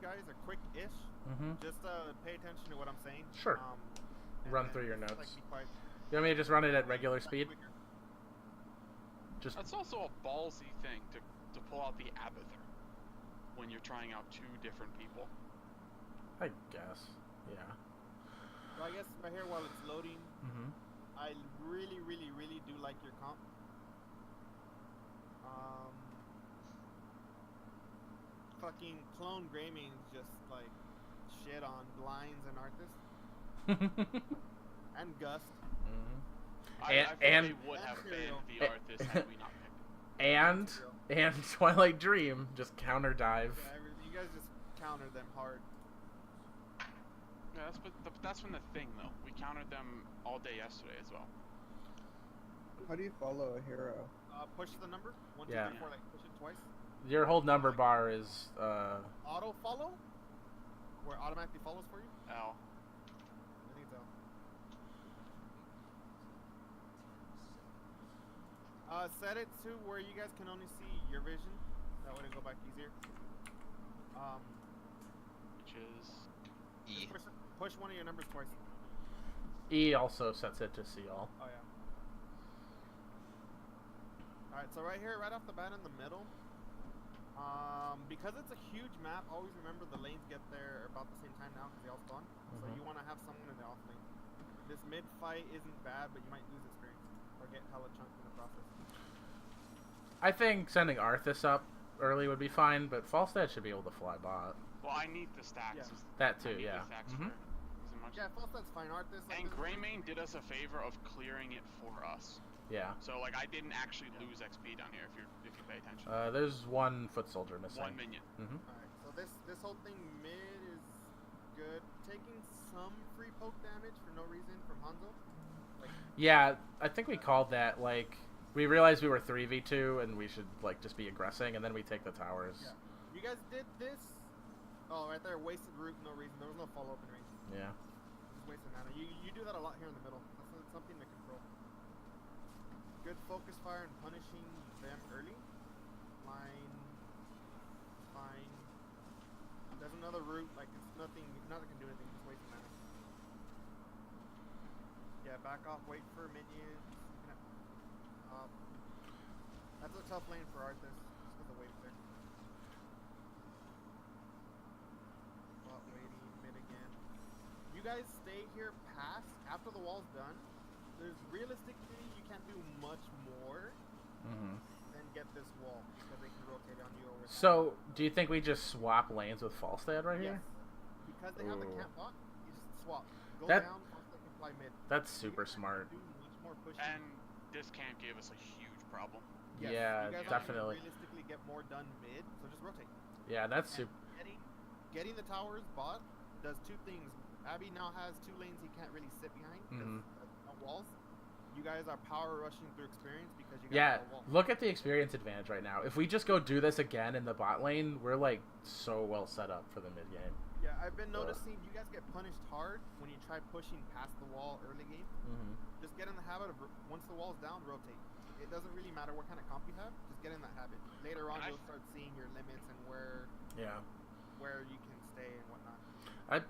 guys are quick-ish. Just pay attention to what I'm saying. Sure. Run through your just, notes. Like, be quiet. You want me to just run it at regular speed? Just. That's also a ballsy thing to pull out the Abathur when you're trying out two different people. I guess. Yeah. So I guess right here while it's loading, I really, really, really do like your comp. Fucking Clone Greymane just like shit on Blinds and Arthas. And Gust. I feel they would have banned the Arthas had we not picked it. And Twilight Dream just counter dive. Yeah, you guys just countered them hard. Yeah, that's been the thing though. We countered them all day yesterday as well. How do you follow a hero? Push the number. 1, 2, 3, 4, like push it twice. Your whole number bar is auto follow? Where it automatically follows for you? L. I think it's L. Set it to where you guys can only see your vision. That way to go back easier. Which is E. Push one of your numbers twice. E also sets it to see all. Oh yeah. Alright, so right here, right off the bat in the middle, because it's a huge map, always remember the lanes get there about the same time now because they all spawn. So you want to have someone in the off lane. This mid fight isn't bad, but you might lose experience or get hella chunked in the process. I think sending Arthas up early would be fine, but Falstad should be able to fly bot. well, I need the stacks. Yeah. That too, I need yeah. the stacks for Yeah, Falstad's fine. Arthas. Like, and Greymane did us a favor of clearing it for us. Yeah. So like I didn't actually lose XP down here if you pay attention. There's one foot soldier missing. One minion. Alright, so this whole thing mid is good. Taking some free poke damage for no reason from Hanzo. Like, Yeah, I think we called that, like, we realized we were 3v2 and we should, like, just be aggressing, and then we take the towers. yeah. You guys did this. Oh, right there, wasted root, no reason. There was no follow-up in range. Yeah. Just wasted mana. You do that a lot here in the middle. That's something to control. Good focus fire and punishing them early. Line. Fine. There's another route, like it's nothing can do anything, just waste mana. Yeah, back off, wait for minions. That's a tough lane for Arthas, just with the wave there. Bot waiting, mid again. You guys stay here past, after the wall's done. There's realistically, you can't do much more than get this wall, because they can rotate on you over time. So, do you think we just swap lanes with Falstad right here? Because they have the camp bot, you just swap. Go That- down, Falstad can fly mid. That's super smart. Do much more pushing. And this camp gave us a huge problem. Yes, Yeah, you guys definitely. Can realistically get more done mid, so just rotate. Yeah, that's And super. getting the towers bot does two things. Abby now has two lanes he can't really sit behind because of walls. You guys are power rushing through experience because you got Yeah, a wall. look at the experience advantage right now. If we just go do this again in the bot lane, we're, like, so well set up for the mid game. Yeah, I've been noticing you guys get punished hard when you try pushing past the wall early game. Just get in the habit of once the wall's down, rotate. It doesn't really matter what kind of comp you have. Just get in that habit. Later on, you'll start seeing your limits and where you can stay and whatnot.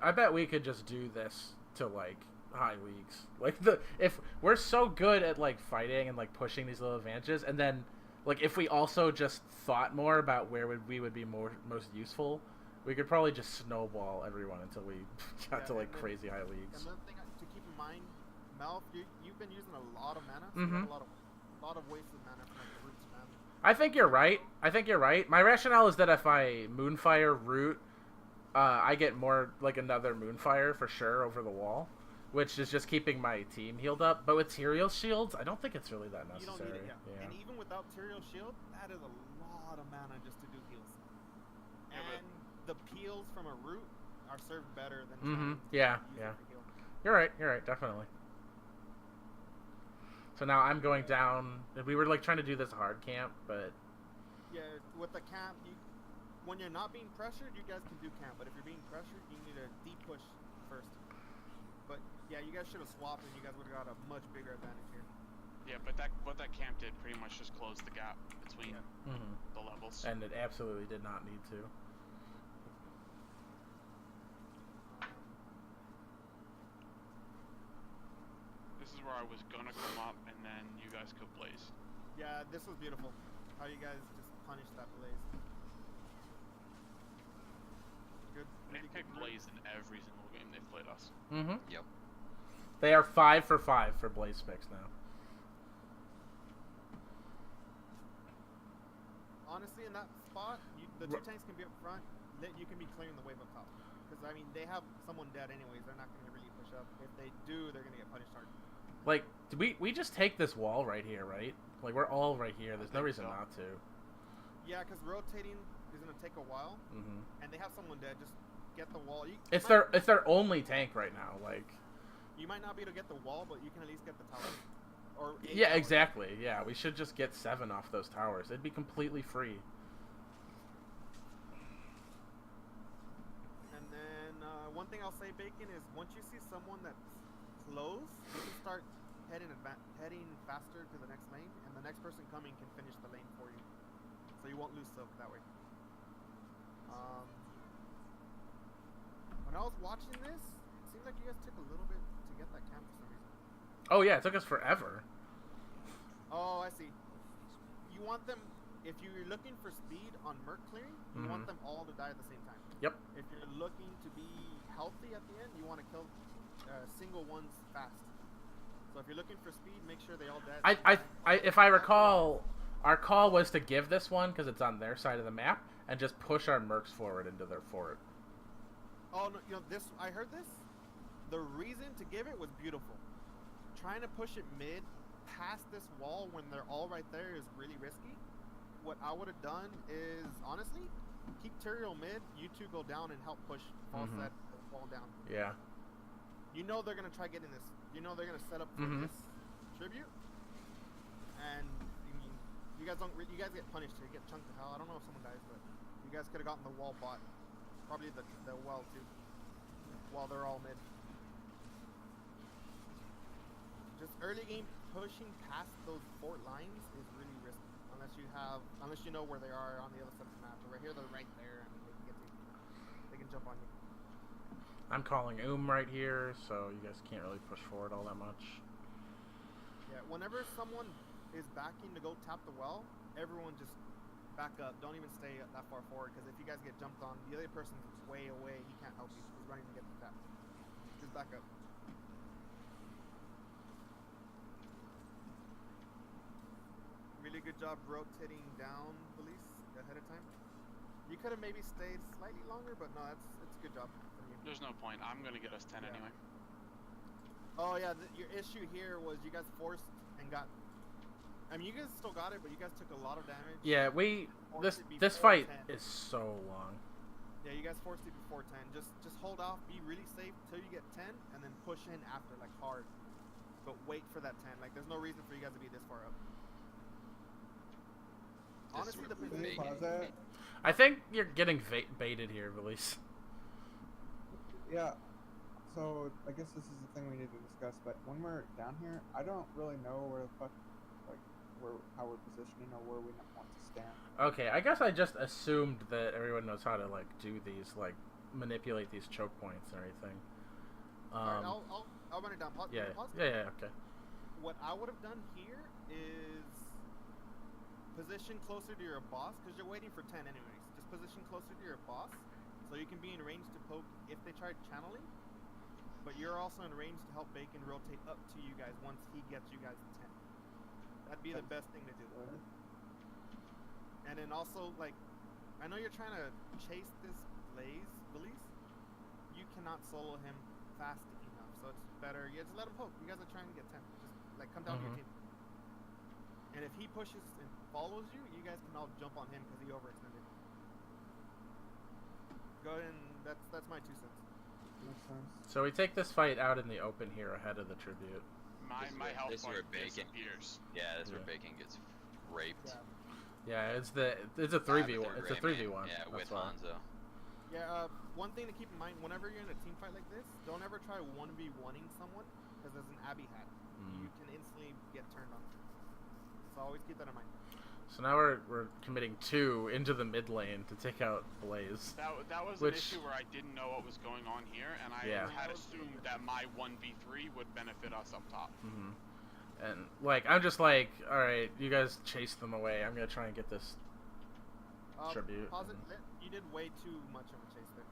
I bet we could just do this to, like, high leagues. Like, if we're so good at, like, fighting and, like, pushing these little advantages, and then, like, if we also just thought more about where we would be most useful, we could probably just snowball everyone until we got to, like, crazy high leagues. Another thing to keep in mind, Malf, you've been using a lot of mana, so you have a lot of wasted mana from, like, the roots mana. I think you're right. My rationale is that if I Moonfire Root, I get more, like, another Moonfire for sure over the wall, which is just keeping my team healed up. But with Tyrael's shields, I don't think it's really that necessary. You don't need it, yeah. And even without Tyrael's shield, that is a lot of mana just to do heals. And the peels from a root are served better than trying to use it for heal. You're right, definitely. So now I'm going down. We were, like, trying to do this hard camp, but Yeah, with the camp, when you're not being pressured, you guys can do camp. But if you're being pressured, you need a deep push first. But yeah, you guys should have swapped, and you guys would have got a much bigger advantage here. Yeah, but what that camp did pretty much just closed the gap between the levels. And it absolutely did not need to. I was gonna come up, and then you guys could Blaze. Yeah, this was beautiful. How you guys just punished that Blaze. Good. They Really pick good Blaze in every single game they've played us. Mm-hmm. Yep. They are 5 for 5 for Blaze picks now. Honestly, in that spot, the 2 tanks can be up front. You can be clearing the wave up top. Because, I mean, they have someone dead anyways. They're not going to really push up. If they do, they're going to get punished hard. Like, we just take this wall right here, right? Like, we're all right here. There's no reason not to. Yeah, because rotating is going to take a while. Mm-hmm. And they have someone dead. Just get the wall. It's their only tank right now. Like, you might not be able to get the wall, but you can at least get the tower. Or yeah, towers. exactly. Yeah, we should just get 7 off those towers. It'd be completely free. And then one thing I'll say, Bacon, is once you see someone that's close, you can start heading faster to the next lane, and the next person coming can finish the lane for you. So you won't lose silk that way. When I was watching this, it seemed like you guys took a little bit to get that camp for some reason. Oh yeah, it took us forever. Oh, I see. You want them, if you're looking for speed on Merc clearing, you want them all to die at the same time. Yep. If you're looking to be healthy at the end, you want to kill single ones fast. So if you're looking for speed, make sure they all die. If I recall, our call was to give this one because it's on their side of the map and just push our mercs forward into their fort. Oh no, I heard this. The reason to give it was beautiful. Trying to push it mid past this wall when they're all right there is really risky. What I would have done is, honestly, keep Tyrael mid, you two go down and help push Falset wall down. Yeah. You know they're going to try getting this. You know they're going to set up for this tribute. And you guys get punished here. You get chunked to hell. I don't know if someone dies, but you guys could have gotten the wall bot. Probably the well too. While they're all mid. Just early game pushing past those fort lines is really risky. Unless you know where they are on the other side of the map. But right here, they're right there, and they can get to you. They can jump on you. I'm calling right here, so you guys can't really push forward all that much. Yeah, whenever someone is backing to go tap the well, everyone just back up. Don't even stay that far forward, because if you guys get jumped on, the other person's way away. He can't help you. He's running to get the tap. Just back up. Really good job rotating down, Felice, ahead of time. You could have maybe stayed slightly longer, but no, it's a good job from you. There's no point. I'm gonna get us 10 anyway. Oh yeah, your issue here was you guys forced and got. I mean, you guys still got it, but you guys took a lot of damage. Yeah, this fight 10. is so long. Yeah, you guys forced it before 10. Just hold off, be really safe till you get 10, and then push in after, like hard. But wait for that 10. Like, there's no reason for you guys to be this far up. Honestly, the position. I think you're getting baited here, Valise. Yeah. So I guess this is the thing we need to discuss. But when we're down here, I don't really know where the fuck, how we're positioning or where we want to stand. Okay, I guess I just assumed that everyone knows how to do these, manipulate these choke points and everything. Alright, I'll run it down. Pause. Yeah. Pause. Yeah. Okay. What I would have done here is position closer to your boss, because you're waiting for 10 anyways. Just position closer to your boss, so you can be in range to poke if they try channeling. But you're also in range to help Bacon rotate up to you guys once he gets you guys to 10. That'd be the best thing to do. And then also, I know you're trying to chase this Valise. You cannot solo him fast enough, so it's better. Yeah, just let him poke. You guys are trying to get 10. Just come down to your team. And if he pushes and follows you, you guys can all jump on him because he overextended. Go ahead and that's my 2 cents. Makes sense. So we take this fight out in the open here ahead of the tribute. My health this is where bar Bacon disappears. Yeah, this is where Bacon gets raped. Yeah. Yeah, it's a 3v1. It's a 3v1. Yeah, with why. Hanzo. Yeah, one thing to keep in mind, whenever you're in a team fight like this, don't ever try 1v1ing someone, because there's an Abby hat. You can instantly get turned on. So always keep that in mind. So now we're committing 2 into the mid lane to take out Blaze. That was an issue where I didn't know what was going on here, and I had assumed that my 1v3 would benefit us up top. And, like, I'm just like, alright, you guys chase them away. I'm gonna try and get this tribute. You did way too much of a chase there.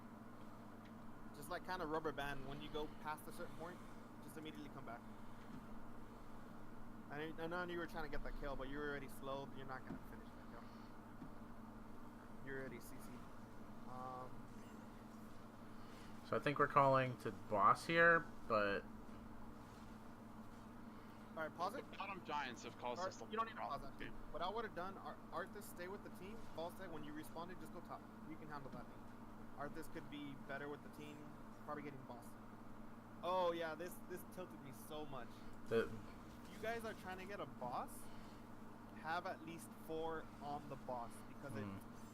Just like kind of rubber band. When you go past a certain point, just immediately come back. I know you were trying to get that kill, but you were already slow. You're not gonna finish that kill. You're already CC'd. So I think we're calling to boss here, but... Alright, pause it. Bottom Giants have caused us. You don't need to pause that. What I would have done, Arthas, stay with the team. Falstad, when you responded, just go top. You can handle that thing. Arthas could be better with the team, probably getting boss. Oh yeah, this tilted me so much. You guys are trying to get a boss, have at least 4 on the boss, because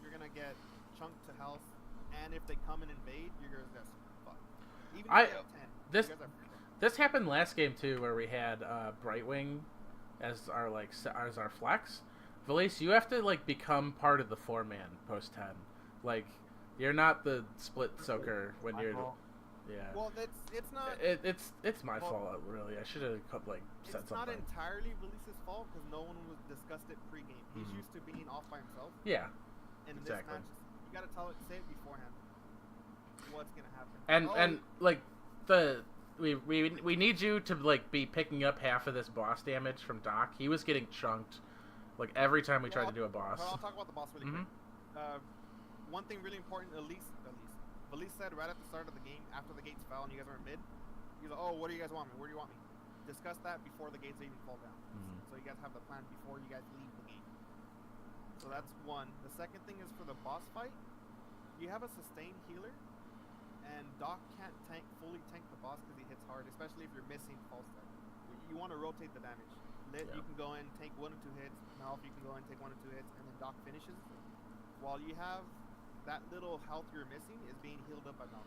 you're gonna get chunked to health, and if they come and invade, you're gonna get fucked. Even if you have 10, this happened last game too, where we had Brightwing as our flex. Valise, you have to like become part of the 4-man post 10. Like, you're not the split soaker when you're. Yeah. Well, it's not. It's my fault, really. I should have like said something. It's not entirely Valise's fault because no one discussed it pre-game. He's used to being off by himself. Yeah. And in this match, you gotta say it beforehand. What's gonna happen? And like we need you to like be picking up half of this boss damage from Doc. He was getting chunked like every time we tried to do a boss. I'll talk about the boss really quick. One thing really important, Valise said right at the start of the game, after the gates fell and you guys were in mid, he's like, oh, what do you guys want me? Where do you want me? Discuss that before the gates even fall down. So you guys have the plan before you guys leave the game. So that's one. The second thing is for the boss fight, you have a sustained healer, and Doc can't fully tank the boss because he hits hard, especially if you're missing false step. You want to rotate the damage. You can go in, take 1 or 2 hits. Now you can go in, take 1 or 2 hits, and then Doc finishes. While you have that little health you're missing is being healed up by Doc.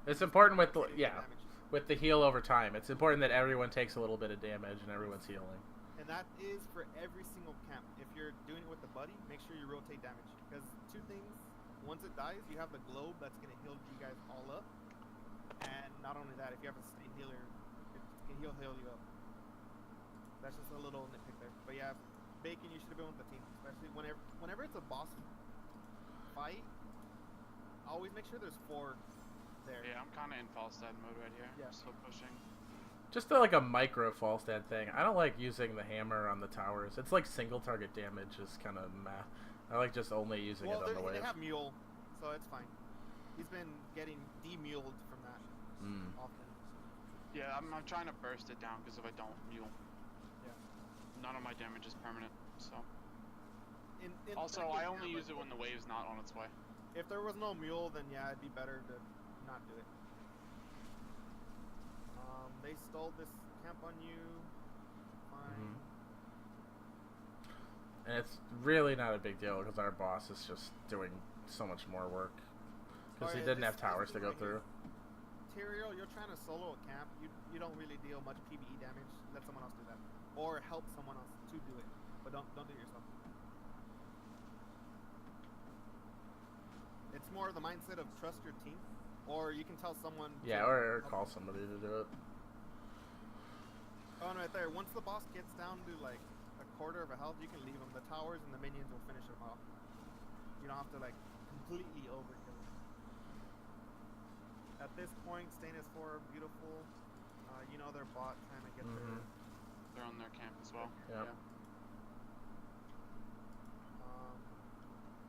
It's important with the heal over time. It's important that everyone takes a little bit of damage and everyone's healing. And that is for every single camp. If you're doing it with the buddy, make sure you rotate damage. Because 2 things. Once it dies, you have the globe that's going to heal you guys all up. And not only that, if you have a sustained healer, he'll heal you up. That's just a little nitpick there. But yeah, Bacon, you should have been with the team. Especially whenever it's a boss fight, always make sure there's 4 there. Yeah, I'm kind of in Falstad mode right here. Yeah. Still pushing. Just like a micro Falstad thing. I don't like using the hammer on the towers. It's like single target damage is kind of meh. I like just only using it on the wave. They have Mule, so it's fine. He's been getting demuled from that often. Yeah, I'm trying to burst it down because if I don't Mule, none of my damage is permanent. So. Also, I only use it when the wave's not on its way. If there was no Mule, then yeah, it'd be better to not do it. They stole this camp on you. Fine. And it's really not a big deal because our boss is just doing so much more work. Because he didn't have towers to go through. Tyrael, you're trying to solo a camp. You don't really deal much PvE damage. Let someone else do that. Or help someone else to do it. But don't do it yourself. It's more the mindset of trust your team. Or you can tell someone... Yeah, or call somebody to do it. Oh, and right there. Once the boss gets down to like a quarter of a health, you can leave him. The towers and the minions will finish him off. You don't have to like completely overkill him. At this point, Stain is 4, beautiful. You know their bot trying to get their... They're on their camp as well. Yep. Yeah.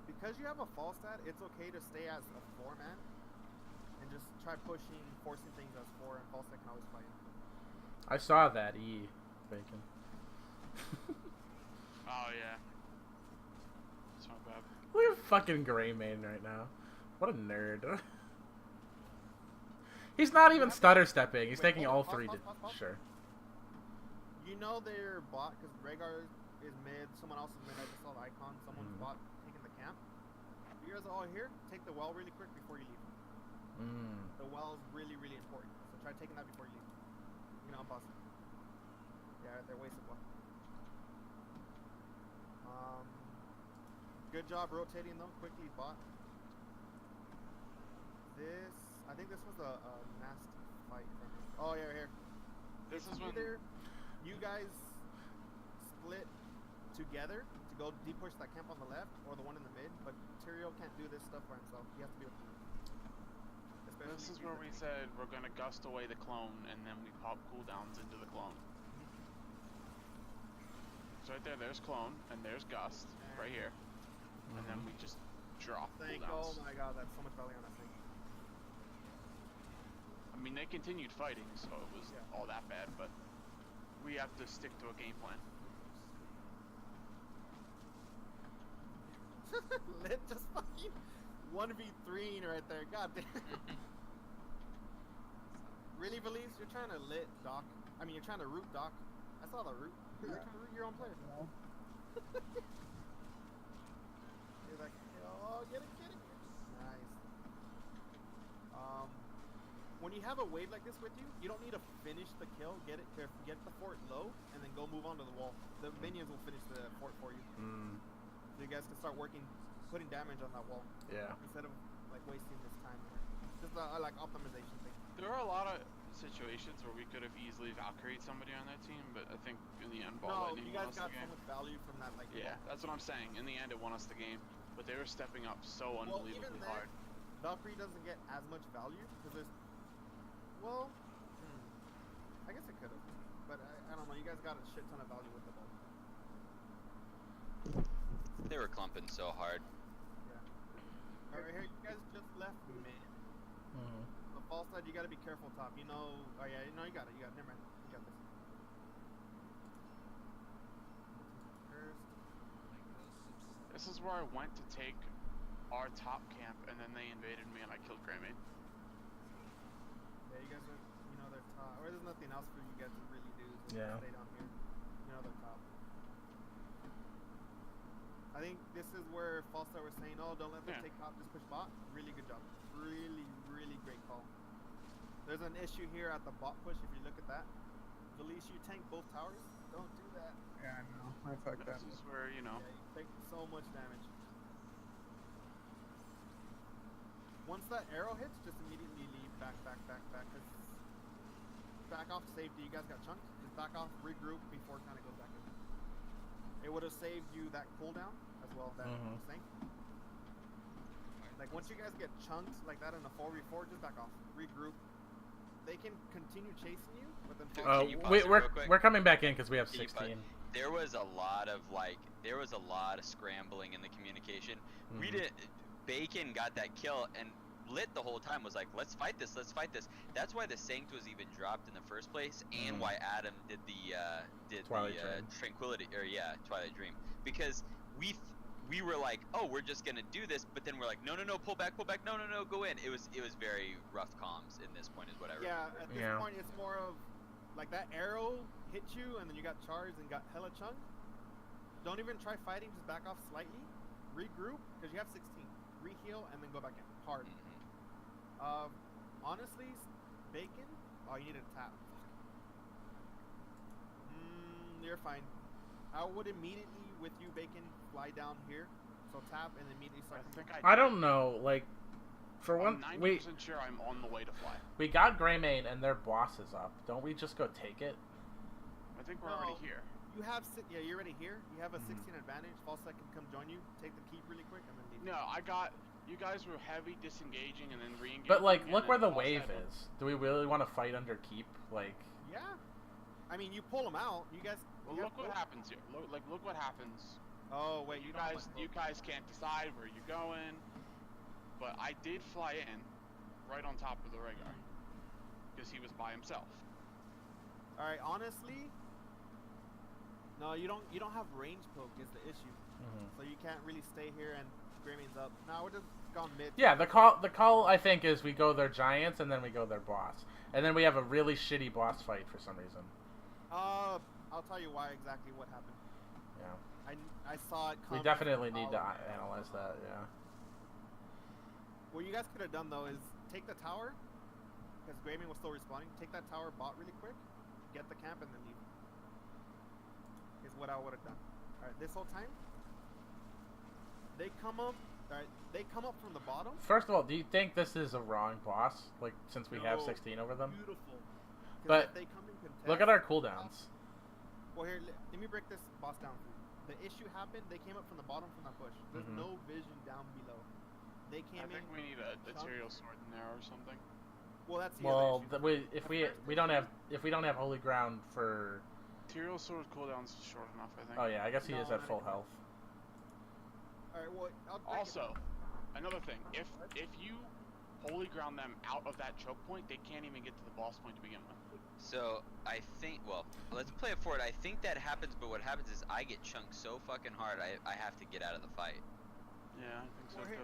Because you have a Falstad, it's okay to stay as a 4-man and just try forcing things as 4, and Falstad can always fight. I saw that Bacon. Oh yeah. It's not bad. Look at fucking Greymane right now. What a nerd. He's not even stutter stepping. He's taking all 3. Pause. Sure. You know their bot because Rhaegar is mid. Someone else is mid. I just saw the icon. Someone's bot taking the camp. You guys are all here. Take the well really quick before you leave. The well is really, really important. So try taking that before you leave. You know, boss. Yeah, they're wasted well. Good job rotating though. Quickly bot. I think this was a nasty fight. Oh yeah, here. This is when you guys split together to go deep push that camp on the left or the one in the mid, but Tyrael can't do this stuff by himself. He has to be with you. This is where we said we're gonna gust away the clone, and then we pop cooldowns into the clone. So right there, there's clone, and there's gust, right here. And then we just drop cooldowns. Oh my god, that's so much value on that thing. I mean, they continued fighting, so it was all that bad, but we have to stick to a game plan. Lit just fucking 1v3 right there. God damn. Really, Valise? You're trying to lit Doc. I mean, you're trying to root Doc. I saw the root. You're trying to root your own player. You're like, oh, get it. Nice. When you have a wave like this with you, you don't need to finish the kill. Get the fort low, and then go move on to the wall. The minions will finish the fort for you. So you guys can start putting damage on that wall. Yeah. Instead of like wasting this time here. Just a like optimization thing. There are a lot of situations where we could have easily Valkyried somebody on that team, but I think in the end, you guys got so much value from that. Like, yeah, that's what I'm saying. In the end, it won us the game, but they were stepping up so unbelievably hard. Valkyrie doesn't get as much value because there's, well, I guess it could have, but I don't know. You guys got a shit ton of value with the ball. They were clumping so hard. Yeah. Alright, here, you guys just left mid. The false side, you gotta be careful top. You know, oh yeah, no, you got it. Never mind. You got this. This is where I went to take our top camp, and then they invaded me, and I killed Greymane. Yeah, you guys are, they're top. Or there's nothing else for you guys to really do. So stay down here. They're top. I think this is where Falstad was saying, oh, don't let them take top, just push bot. Really good job. Really, really great call. There's an issue here at the bot push if you look at that. Valise, you tank both towers. Don't do that. Yeah, I know. I fucked that. This is where, Yeah, you take so much damage. Once that arrow hits, just immediately leave. Back. Cause back off to safety. You guys got chunked. Just back off, regroup before it kind of goes back in. It would have saved you that cooldown as well. That thing. Like once you guys get chunked like that in a 4v4, just back off, regroup. They can continue chasing you, but then. We're coming back in because we have 16. There was a lot of scrambling in the communication. We did. Bacon got that kill and Lit the whole time was like, let's fight this. That's why the Sanct was even dropped in the first place, and why Adam did the Tranquility Twilight Dream, because we were like, oh, we're just gonna do this, but then we're like, no, pull back, no, go in. It was very rough comms in this point, is what I remember. Yeah, at this point it's more of like that arrow hit you and then you got charged and got hella chunked. Don't even try fighting, just back off slightly, regroup, because you have 16, reheal, and then go back in hard. Honestly, Bacon, you need a tap. You're fine. I would immediately, with you, Bacon, fly down here. So tap and immediately start. I don't know, like, for one, I'm 90% sure I'm on the way to fly. We got Greymane and their boss is up. Don't we just go take it? I think we're already here. You have, you're already here. You have a 16 advantage. Falstaff can come join you, take the keep really quick, and then leave. No, you guys were heavy disengaging and then re-engaging. But like, look where the wave is. Do we really want to fight under keep? Like. Yeah. I mean, you pull them out. You guys. Well, look what happens here. Look what happens. Oh wait, you guys can't decide where you're going. But I did fly in, right on top of the Rhaegar, because he was by himself. All right, honestly. No, you don't have range poke is the issue. So you can't really stay here and Greymane's up. No, we're just gone mid. Yeah, the call I think is we go their giants and then we go their boss. And then we have a really shitty boss fight for some reason. I'll tell you why exactly what happened. Yeah. I saw it come. We definitely need to analyze that, yeah. What you guys could have done though is take the tower, because Greymane was still respawning. Take that tower bot really quick, get the camp, and then leave. Is what I would have done. Alright, this whole time, they come up. Alright, they come up from the bottom. First of all, do you think this is a wrong boss? Like, since we have 16 over them? Beautiful. But if they come in contest, look at our cooldowns. Well, here, let me break this boss down for you. The issue happened, they came up from the bottom from that bush. There's no vision down below. They came in. I think we need a material sword in there or something. Well, that's the other issue. If we don't have holy ground for material sword cooldown's short enough, I think. Oh yeah, I guess he is at full health. All right, well, also, another thing, if you holy ground them out of that choke point, they can't even get to the boss point to begin with. So I think, well, let's play it forward. I think that happens, but what happens is I get chunked so fucking hard, I have to get out of the fight. Yeah, I think so too.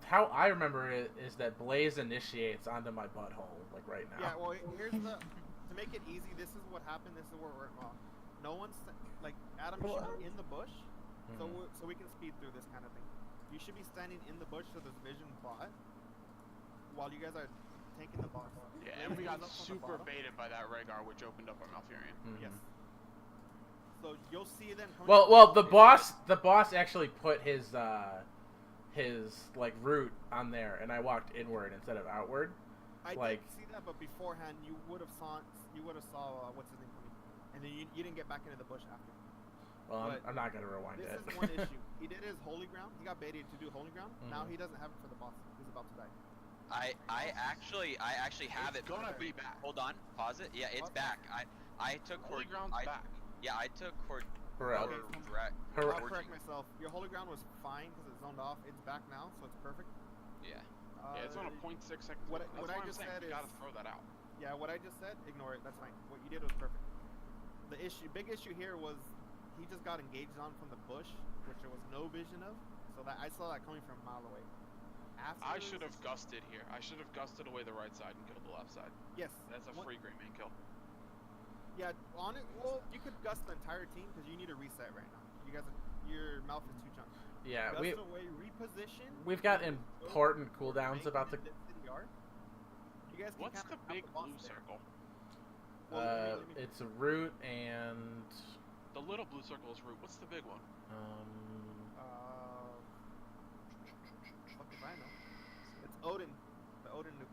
How I remember it is that Blaze initiates onto my butthole, like right now. Yeah, well, here's the to make it easy. This is what happened. This is where we're wrong. No one's like Adam should be in the bush, so we can speed through this kind of thing. You should be standing in the bush so there's vision plot while you guys are taking the boss. Yeah, and we got super baited by that Rhaegar, which opened up our Malfurion. Yes. So you'll see then. Well, the boss actually put his like route on there, and I walked inward instead of outward. I did see that, but beforehand you would have saw what's his name coming, and then you didn't get back into the bush after. Well, I'm not gonna rewind it. This is one issue. He did his holy ground. He got baited to do holy ground. Now he doesn't have it for the boss. He's about to die. I actually have it. It's gonna be back. Hold on, pause it. Yeah, it's back. I took holy ground's back. Yeah, I took I'll correct myself. Your holy ground was fine because it zoned off. It's back now, so it's perfect. Yeah. Yeah, it's on a 0.6 seconds. What I just said is, you gotta throw that out. Yeah, what I just said, ignore it. That's fine. What you did was perfect. The big issue here was he just got engaged on from the bush, which there was no vision of. So that I saw that coming from a mile away. I should have gusted here. I should have gusted away the right side and killed the left side. Yes. That's a free great main kill. Yeah, on it. Well, you could gust the entire team because you need a reset right now. You guys, your mouth is too chunky. Yeah, gust away, reposition. We've got important cooldowns about the. You guys. What's the big blue circle? It's a root and. The little blue circle is root. What's the big one? Fuck if I know. It's Odin. The Odin nuke.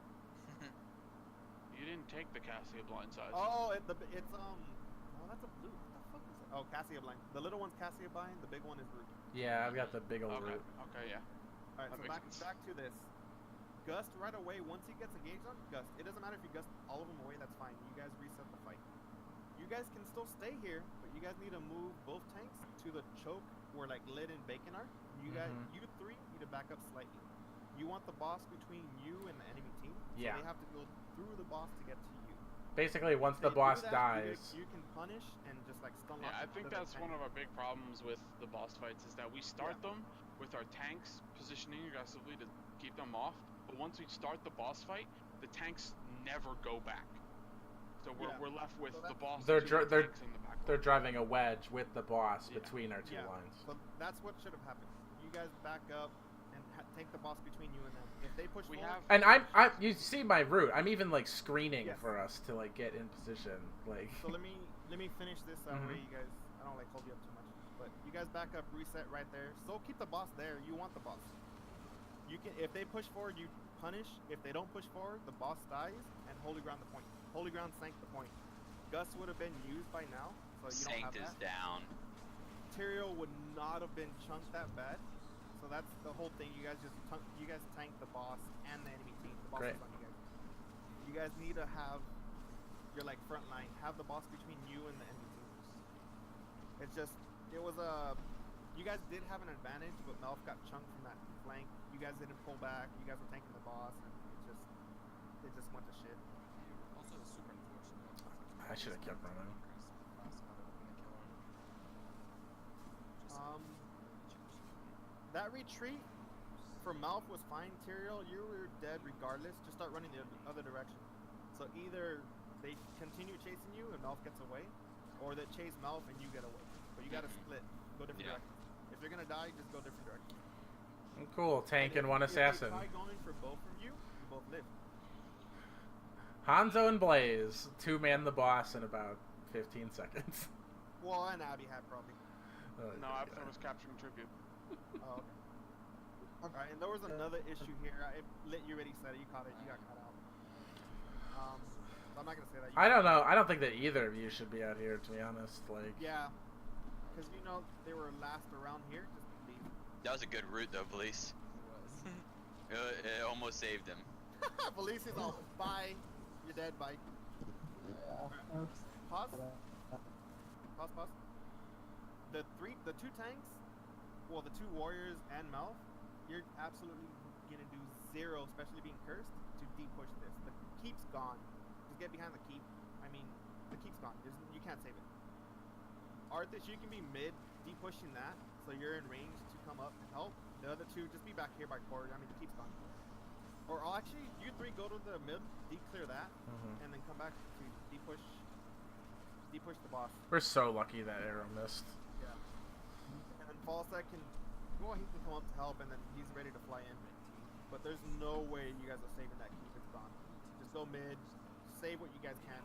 You didn't take the Cassia blind size. Oh, it's oh, that's a blue. What the fuck is that? Oh, Cassia blind. The little one's Cassia blind. The big one is root. Yeah, I've got the big old root. Okay, yeah. All right, so back to this. Gust right away. Once he gets engaged on Gust, it doesn't matter if you gust all of them away. That's fine. You guys reset the fight. You guys can still stay here, but you guys need to move both tanks to the choke where like Lid and Bacon are. You guys, you three need to back up slightly. You want the boss between you and the enemy team. So they have to go through the boss to get to you. Basically, once the boss dies, you can punish and just like stun lock. Yeah, I think that's one of our big problems with the boss fights is that we start them with our tanks positioning aggressively to keep them off. But once we start the boss fight, the tanks never go back. So we're left with the boss. They're driving a wedge with the boss between our two lines. So that's what should have happened. You guys back up and take the boss between you and them. If they push forward, and you see my route. I'm even like screening for us to like get in position. Like. So let me finish this way, you guys. I don't like hold you up too much, but you guys back up, reset right there. So keep the boss there. You want the boss. You can if they push forward, you punish. If they don't push forward, the boss dies and holy ground the point. Holy ground sank the point. Gust would have been used by now, so you don't have that. Sanked is down. Material would not have been chunked that bad. So that's the whole thing. You guys tanked the boss and the enemy team. The boss is on you guys. You guys need to have your like front line. Have the boss between you and the enemy team. It's just you guys did have an advantage, but Melf got chunked from that flank. You guys didn't pull back. You guys were tanking the boss, and it just went to shit. Also, it's super unfortunate. I should have kept running. That retreat for Malf was fine, Tyrael. You were dead regardless. Just start running the other direction. So either they continue chasing you and Malf gets away, or they chase Malf and you get away. But you gotta split. Go different directions. If you're gonna die, just go different directions. Cool. Tank and one assassin. If they try going for both of you, you both live. Hanzo and Blaze two-man the boss in about 15 seconds. Well, and Abby had probably. No, Abby was capturing tribute. Oh, okay. Alright, and there was another issue here. You already said it. You caught it. You got cut out. So I'm not gonna say that. I don't know. I don't think that either of you should be out here, to be honest. Like. Yeah, because you know they were last around here. Just leave. That was a good route though, Police. It was. It almost saved him. Police is all bye. You're dead. Bye. Yeah. Pause. Pause. The two tanks, well, the two warriors and Malf, you're absolutely gonna do zero, especially being cursed, to deep push this. The keep's gone. Just get behind the keep. I mean, the keep's gone. You can't save it. Arthas, you can be mid, deep pushing that, so you're in range to come up and help. The other two, just be back here by core. I mean, the keep's gone. Or I'll actually, you three go to the mid, deep clear that, and then come back to deep push the boss. We're so lucky that arrow missed. Yeah. And then Falstaff can, well, he can come up to help, and then he's ready to fly in. But there's no way you guys are saving that keep. It's gone. Just go mid, save what you guys can,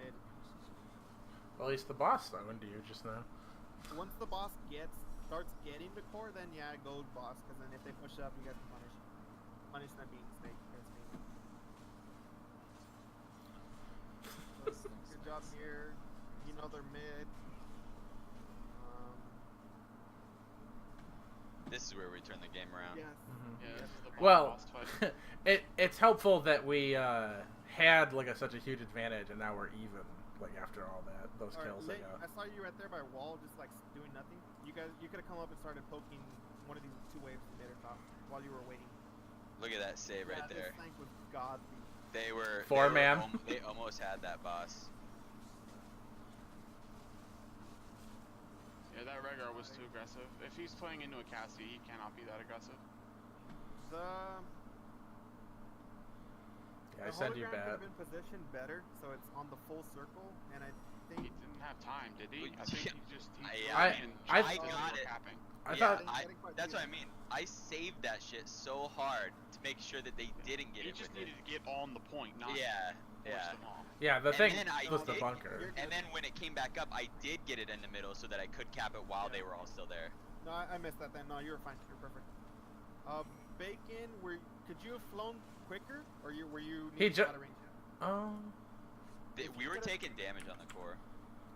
mid. Well, at least the boss I went to you just now. Once the boss starts getting the core, then yeah, go boss. Because then if they push up, you guys can punish them being snake. Good job here. You know they're mid. This is where we turn the game around. Yes. Yeah, this is the Well, boss fight. it's helpful that we had like such a huge advantage, and now we're even. Like after all those All right, kills I got. I saw you right there by wall, just like doing nothing. You could have come up and started poking one of these two waves from mid or top while you were waiting. Look at that save right there. This tank was godly. They were Four-man. They almost had that boss. Yeah, that Rhaegar was too aggressive. If he's playing into a Cassie, he cannot be that aggressive. I send you back. back. Could have been positioned better, so it's on the full circle, and I think He didn't have time, did he? I think he just. I got it. Capping. I Yeah, thought that's what I mean. I saved that shit so hard to make sure that they didn't get He it just with needed it. to get on the point, not Yeah, push yeah. them off. yeah, the And thing then I was the did- bunker. And then when it came back up, I did get it in the middle so that I could cap it while they were all still there. no, I missed that. Then no, you were fine. You're perfect. Bacon, could you have flown quicker, or were you He out of range? We were taking damage on the core.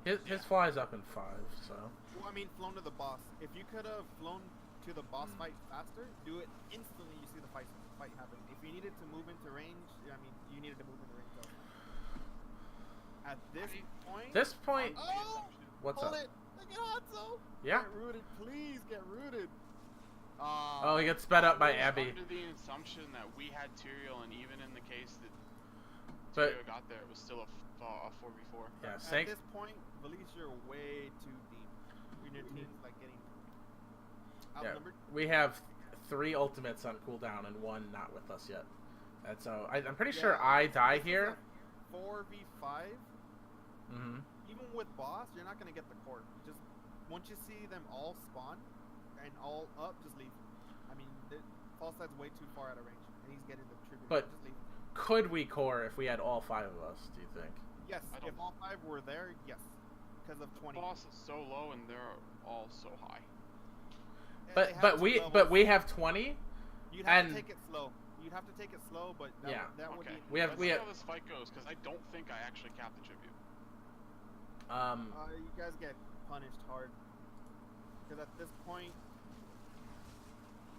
His fly's up in 5, so. Well, I mean, flown to the boss. If you could have flown to the boss fight faster, do it instantly. You see the fight happen. If you needed to move into range, I mean, you needed to move into range. Also. At this point. Oh! What's hold up? it! Look at Hanzo! Yeah. Get rooted, please get rooted. Oh, he gets sped up by I was Abby. under the assumption that we had Tyrael, and even in the case that But Tyrael got there, it was still a 4v4. yeah, At Sank. this point, Valise, you're way too deep. Your team's like getting Yeah, outnumbered. we have 3 ultimates on cooldown and 1 not with us yet. And so I'm pretty sure I die here. 4v5. Mm-hmm. Even with boss, you're not gonna get the core. Just once you see them all spawn and all up, just leave. I mean, Falstad's way too far out of range, and he's getting the tribute. But- just leave. Could we core if we had all 5 of us, do you think? Yes, I if don't- all 5 were there, yes, because of 20. Boss is so low, and they're all so high. And they have But two we levels. have 20. You'd have and- to take it slow. You'd have to take it slow, but that, Yeah. that would Okay. be. We have- Let's we see have- how this fight goes, because I don't think I actually capped the tribute. You guys get punished hard. Because at this point,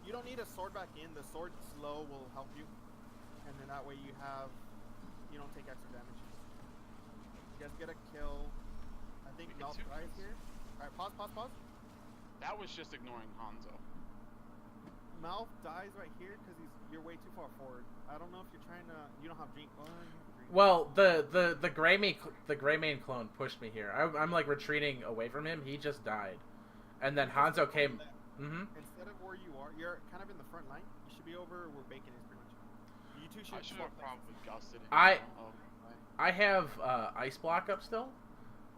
you don't need a sword back in. The sword slow will help you, and then that way you don't take extra damage. You guys get a kill. I think We get Melt 2 dies kills. here. All right, pause. That was just ignoring Hanzo. Mouth dies right here because you're way too far forward. I don't know if you're trying to. You don't have drink. You have drink. Well, the Greymane clone pushed me here. I'm like retreating away from him. He just died, and then Hanzo came. Mm-hmm. Instead of where you are, you're kind of in the front line. You should be over where Bacon is, pretty much. You two I should. should swap have places. probably gusted him. I- Oh, I have ice block up still.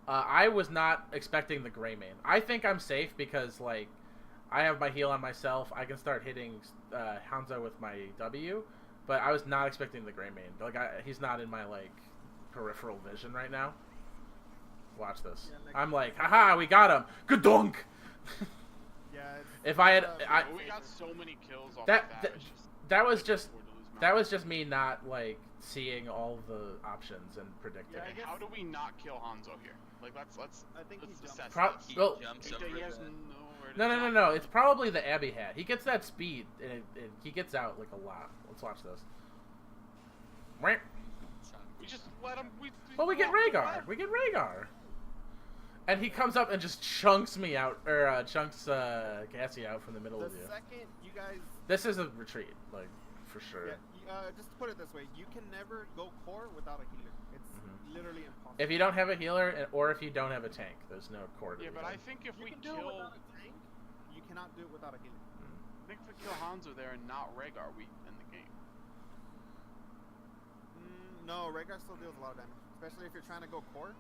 I was not expecting the Greymane. I think I'm safe because like I have my heal on myself. I can start hitting Hanzo with my W, but I was not expecting the Greymane. Like he's not in my like peripheral vision right now. Watch this. Yeah, like- I'm like, haha, we got him. Gadunk. Yeah. If I had, But we got so many kills off That- of that. that- it's just that was couldn't just afford to lose That was just me not like seeing all the options and predicting. Yeah, I guess- How do we not kill Hanzo here? Like let's I think he assess jumped. Pro- this. He well, jumps He, over he has the- nowhere to No. jump. It's probably the Abby hat. He gets that speed, and he gets out like a lot. Let's watch this. We just let him. Well, we get walk Rhaegar. We get Rhaegar. And he comes up and just chunks me out, or chunks Cassie out from the middle The of you. second you guys, This is a retreat, like, for sure. just to put it this way, you can never go core without a healer. It's literally impossible. If you don't have a healer, or if you don't have a tank, there's no core to Yeah, do but that. I think if you we can do it kill, without a tank. You cannot do it without a healer. I think if we kill Hanzo there and not Rhaegar, we end the game. No, Rhaegar still deals a lot of damage, especially if you're trying to go core.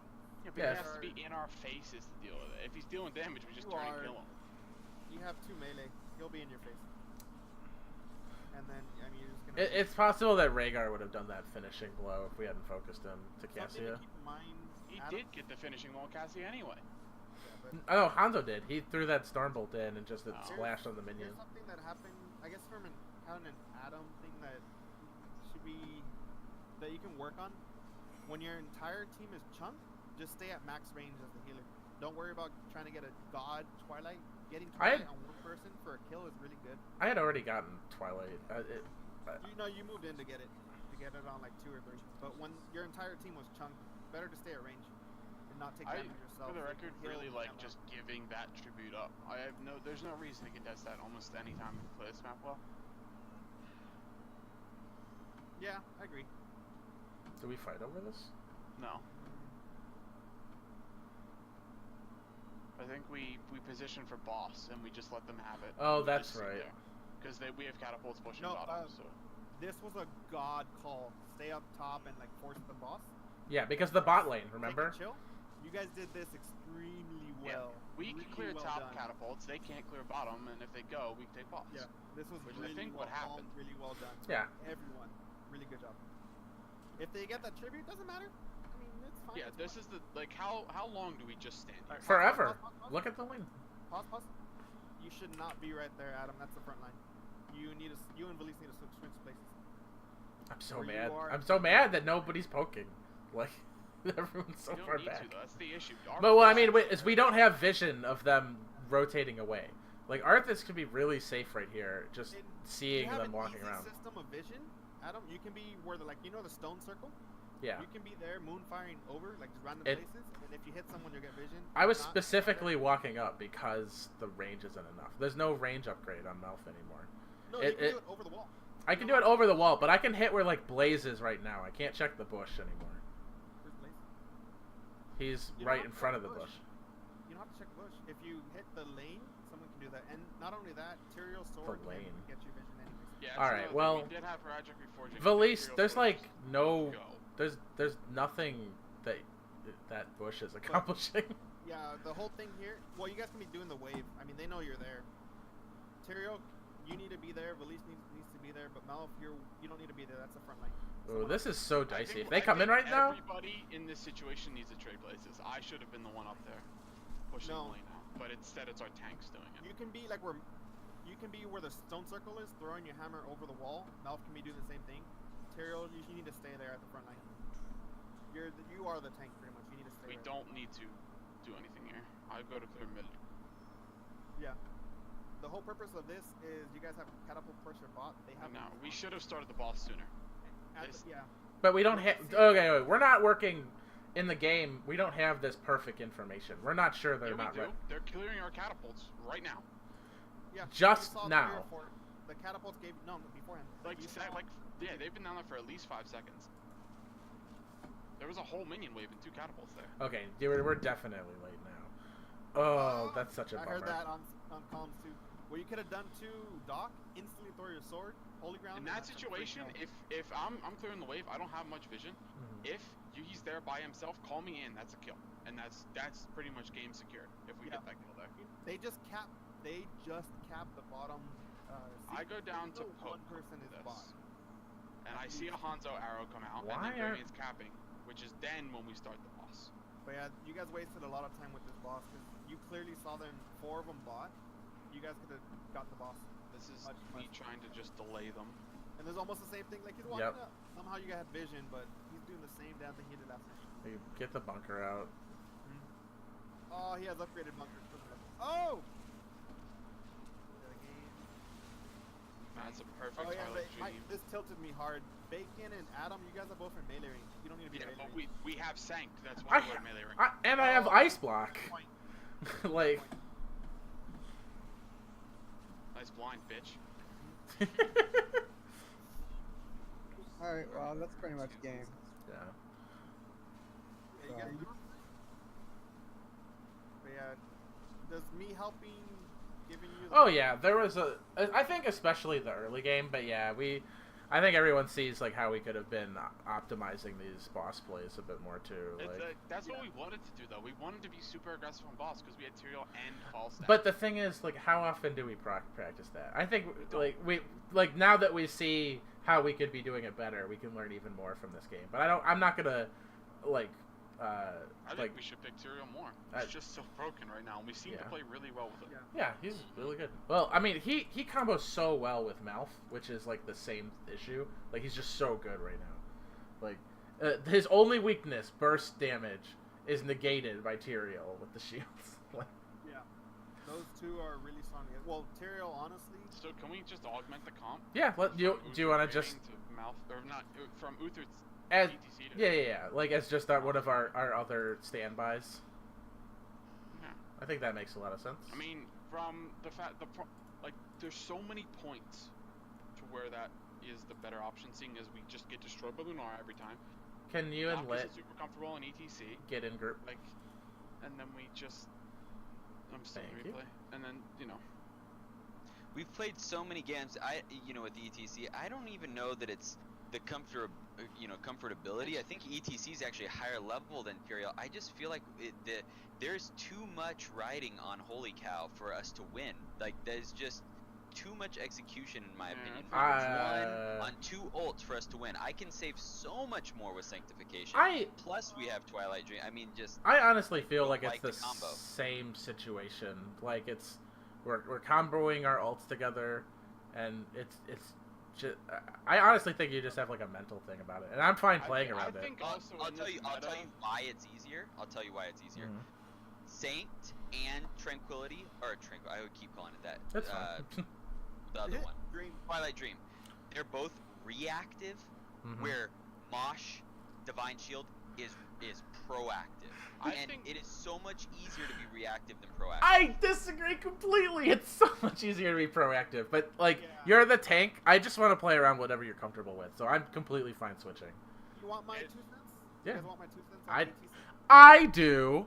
Yeah, but Yeah, he has to be in our faces to deal with it. If he's dealing damage, we just You turn are- and kill him. You have 2 melee. He'll be in your face. And then, I mean, you're just gonna. It's possible that Rhaegar would have done that finishing blow if we hadn't focused him to Something to Cassia. keep in mind. He Adam- did get the finishing on Cassie anyway. Yeah, but Oh, Hanzo did. He threw that Stormbolt in and just it Oh. splashed on the Here's minion. something that happened, I guess, from kind of an Adam thing that should be that you can work on. When your entire team is chunked, just stay at max range as the healer. Don't worry about trying to get a god Twilight. Getting I had- Twilight on one person for a kill is really good. I had already gotten Twilight. You know, you moved in to get it on like 2 or 3. But when your entire team was chunked, better to stay at range and not take I, damage yourself. for the so you record, can heal really and like ammo. just giving that tribute up. There's no reason to contest that almost any time we play this map well. Yeah, I agree. Do we fight over this? No. I think we position for boss and we just let them have it. Oh, that's right. Because we have catapults pushing No, bottom, so This was a god call. Stay up top and like force the boss. Yeah, because the bot lane, Take remember? a chill. You guys did this extremely yeah, well. we really can clear well top done. catapults. They can't clear bottom, and if they go, we can take boss. Yeah, this was Which I really think well what happened. called, really well done. Yeah. Everyone, really good job. If they get that tribute, doesn't matter. I mean, it's fine. Yeah, it's this fine. is the how long do we just stand here? Alright, Forever. Pause. Look at the lane. Pause. You should not be right there, Adam. That's the front line. You and Valise need to switch places. I'm so Where you mad. are- I'm so mad that nobody's poking. Like, everyone's so You don't far need back. to, though. That's the issue. Our But what I mean flag- is we don't have vision of them rotating away. Like Arthas could be really safe right here, just You seeing have them an walking easy around. system of vision, Adam. You can be where the the stone circle. Yeah. You can be there, moon firing over like just random It- places, and if you hit someone, you'll get vision. I was If not, specifically walking up because the range isn't enough. There's no range upgrade on Melf anymore. No, it- you can it- do it over the wall. I can do it over the wall, but I can hit where like Blaze is right now. I can't check the bush anymore. Where's Blaze? He's You don't right have in to front check of the the bush. You don't have to check bush. If you hit the lane, someone can do that. And not only that, Tyrael sword can lane. get you vision anyways. Yeah, All it's right, another thing. well, we did have Ragic reforging. Valise, Imperial there's like soldiers. no, Go. there's nothing that bush is accomplishing. Yeah, the whole thing here. Well, you guys can be doing the wave. I mean, they know you're there. Tyrael, you need to be there. Valise needs to be there. But Malif, you don't need to be there. That's the front line. Oh, this is so I dicey. think- If they I come in think right now, everybody in this situation needs to trade places. I should have been the one up there pushing No. the lane out, but instead it's our tanks doing it. You can be like where the stone circle is, throwing your hammer over the wall. Malif can be doing the same thing. Tyrael, you need to stay there at the front line. You are the tank pretty much. You need to stay We there. don't need to do anything here. I go to clear mid. Yeah. The whole purpose of this is you guys have catapult push your bot. They have No, we should have started the boss sooner. Yeah. but we don't have. Okay, wait, we're not working in the game. We don't have this perfect information. We're not sure they're Yeah, we not do. right. They're clearing our catapults right now. Yeah. Just you saw now. 3 or 4. The catapults gave no beforehand. Like, You sa- saw- like, yeah, they've been down there for at least 5 seconds. There was a whole minion wave and 2 catapults there. Okay, yeah, we're definitely late now. Oh, that's such a I bummer. heard that on columns too. What you could have done to Doc, instantly throw your sword, holy ground. In and that that's a free situation, kill. if I'm clearing the wave, I don't have much vision. Mhm. If he's there by himself, call me in. That's a kill, and that's pretty much game secured if we Yeah. get that kill there. They just cap the bottom. I go down to so poke one person is this, bot. and I see a Hanzo arrow come out, Why and then are- Variant's capping, which is then when we start the boss. But yeah, you guys wasted a lot of time with this boss because you clearly saw them 4 of them bot. You guys could have got the boss. This is Much, me much. trying to just delay them. And there's almost the same thing. Like he's walking up. Somehow you got vision, but he's doing the same damn thing he did last time. You get the bunker out. Oh, he has upgraded bunkers. Oh! That's a perfect Twilight Dream. this tilted me hard. Bacon and Adam, you guys are both in melee range. You don't need to be melee but range. we have Sanct. That's why we're in melee range. And I have Ice Block. Like. Nice blind, bitch. Alright, well, that's pretty much game. Yeah. Yeah, you guys do. But yeah, does me helping giving you? Oh yeah, there was I think especially the early game, but yeah, I think everyone sees like how we could have been optimizing these boss plays a bit more too. Like, that's what we wanted to do though. We wanted to be super aggressive on boss because we had Tyrael and false stat. But the thing is, like, how often do we practice that? I think like now that we see how we could be doing it better, we can learn even more from this game. But I'm not gonna like. I think we should pick Tyrael more. It's just so broken right now, and we seem to play really well with it. Yeah, he's really good. Well, I mean, he combos so well with Malf, which is like the same issue. Like he's just so good right now. Like his only weakness, burst damage, is negated by Tyrael with the shields. Like, yeah, those two are really strong. Well, Tyrael, honestly. So can we just augment the comp? Yeah. Do you want to just Malf or not from Uther? As, yeah. Like as just one of our other standbys. Yeah. I think that makes a lot of sense. I mean, from the fact like there's so many points to where that is the better option, seeing as we just get destroyed by Lunar every time. Can you and Lit super comfortable in ETC? Get in group? Like, and then we just still replay, and then we've played so many games. With ETC, I don't even know that it's the comfortability. I think ETC is actually a higher level than Tyrael. I just feel like there's too much riding on Holy Cow for us to win. Like there's just too much execution in my opinion. On 2 ults for us to win. I can save so much more with Sanctification. Plus we have Twilight Dream. I mean, I honestly feel like it's the same situation. Like we're comboing our ults together, and it's just, I honestly think you just have like a mental thing about it, and I'm fine playing around it. I'll tell you why it's easier. Mm-hmm. Sanct and Tranquility, or I would keep calling it that. That's fine. The other one, Twilight Dream. They're both reactive, where Mosh Divine Shield is proactive. And it is so much easier to be reactive than proactive. I disagree completely. It's so much easier to be proactive. But, like, you're the tank. I just want to play around whatever you're comfortable with. So I'm completely fine switching. You want my 2 cents? Yeah. You guys want my 2 cents on ATC? I do.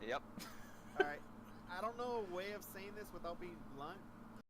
Yep. Alright. I don't know a way of saying this without being blunt,